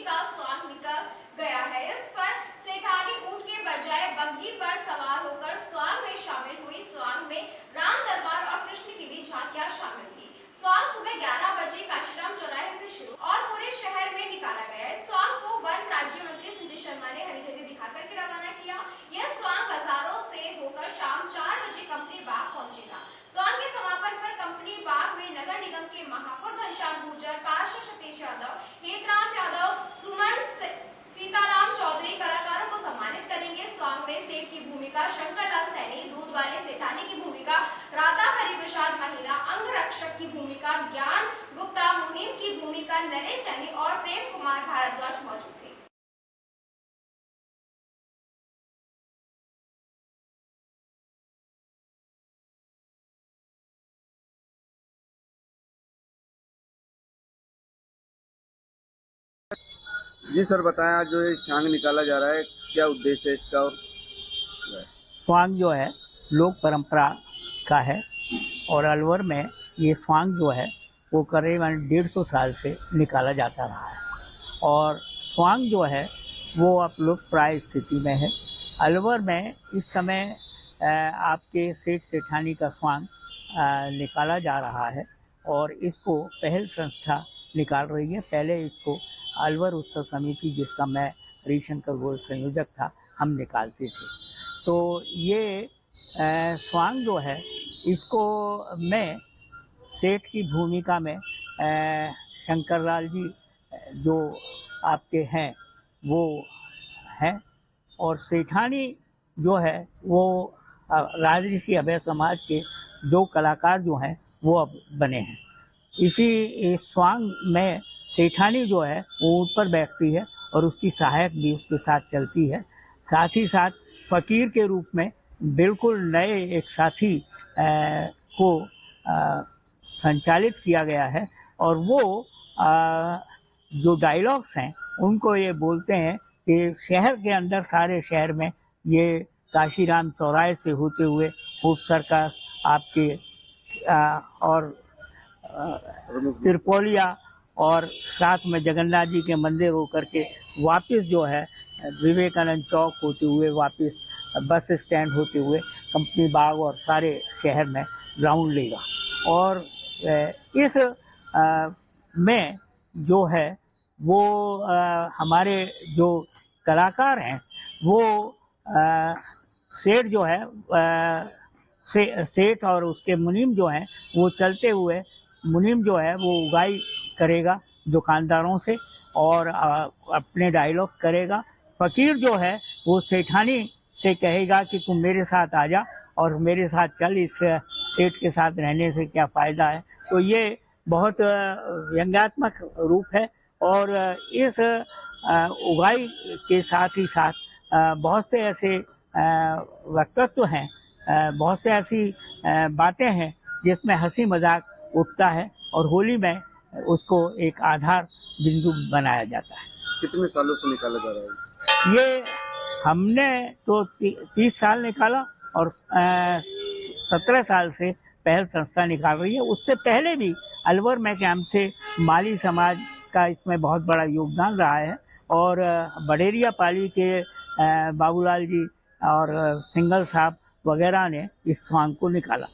का स्वांग निकल गया है। इस पर सेठानी ऊंट के बजाय बग्घी पर सवार होकर स्वांग में शामिल हुई। स्वांग में राम दरबार और कृष्ण की भी झांकियां शामिल थी। स्वांग सुबह 11 बजे काशीराम चौराहे से शुरू और पूरे शहर में निकाला गया। इस स्वांग को वन राज्य मंत्री संजय शर्मा ने हरी झंडी दिखाकर के रवाना किया। यह स्वांग बाजारों से होकर शाम 4 बजे कंपनी बाग पहुंचेगा। स्वांग के समापन पर कंपनी बाग में नगर निगम के महापौर घनश्याम गुर्जर, पार्षद सतीश यादव, हेतराम यादव, सुमन सीताराम चौधरी कलाकारों को सम्मानित करेंगे। स्वांग में सेठ की भूमिका शंकरलाल सैनी, दूध वाले सेठानी की भूमिका राधा हरिप्रसाद, महिला अंगरक्षक की भूमिका ज्ञान गुप्ता, मुनीम की भूमिका नरेश सैनी और प्रेम कुमार भारद्वाज मौजूद थे। जी सर, बताएं आज जो ये स्वांग निकाला जा रहा है, क्या उद्देश्य है इसका? और स्वांग जो है लोक परंपरा का है और अलवर में ये स्वांग जो है वो करीबन 150 साल से निकाला जाता रहा है और स्वांग जो है वो अब लुप्तप्राय स्थिति में है। अलवर में इस समय आपके सेठ सेठानी का स्वांग निकाला जा रहा है और इसको पहल संस्था निकाल रही है। पहले इसको अलवर उत्सव समिति, जिसका मैं हरिशंकर गोयल संयोजक था, हम निकालते थे। तो ये स्वांग जो है इसको मैं सेठ की भूमिका में शंकरलाल जी जो आपके हैं वो हैं और सेठानी जो है वो राजऋषि अभय समाज के 2 कलाकार जो हैं वो अब बने हैं। इसी स्वांग में सेठानी जो है वो ऊँट पर बैठती है और उसकी सहायक भी उसके साथ चलती है। साथ ही साथ फकीर के रूप में बिल्कुल नए एक साथी को संचालित किया गया है और वो जो डायलॉग्स हैं उनको ये बोलते हैं कि शहर के अंदर, सारे शहर में ये काशीराम चौराहे से होते हुए ऊँट सर्कस आपके और तिरपोलिया और साथ में जगन्नाथ जी के मंदिर होकर के वापस जो है विवेकानंद चौक होते हुए वापस बस स्टैंड होते हुए कंपनी बाग और सारे शहर में राउंड लेगा। और इस में जो है वो हमारे जो कलाकार हैं वो सेठ जो है सेठ और उसके मुनीम जो हैं वो चलते हुए, मुनीम जो है वो उगाई करेगा दुकानदारों से और अपने डायलॉग्स करेगा। फकीर जो है वो सेठानी से कहेगा कि तुम मेरे साथ आ जा और मेरे साथ चल, इस सेठ के साथ रहने से क्या फ़ायदा है। तो ये बहुत व्यंग्यात्मक रूप है और इस उगाई के साथ ही साथ बहुत से ऐसे वक्तव्य हैं, बहुत से ऐसी बातें हैं जिसमें हंसी मजाक उठता है और होली में उसको एक आधार बिंदु बनाया जाता है। कितने सालों से निकाला जा रहा है ये? हमने तो 30 साल निकाला और 17 साल से पहल संस्था निकाल रही है। उससे पहले भी अलवर में कैंप से माली समाज का इसमें बहुत बड़ा योगदान रहा है और बडेरिया पाली के बाबूलाल जी और सिंगल साहब वगैरह ने इस स्वांग को निकाला।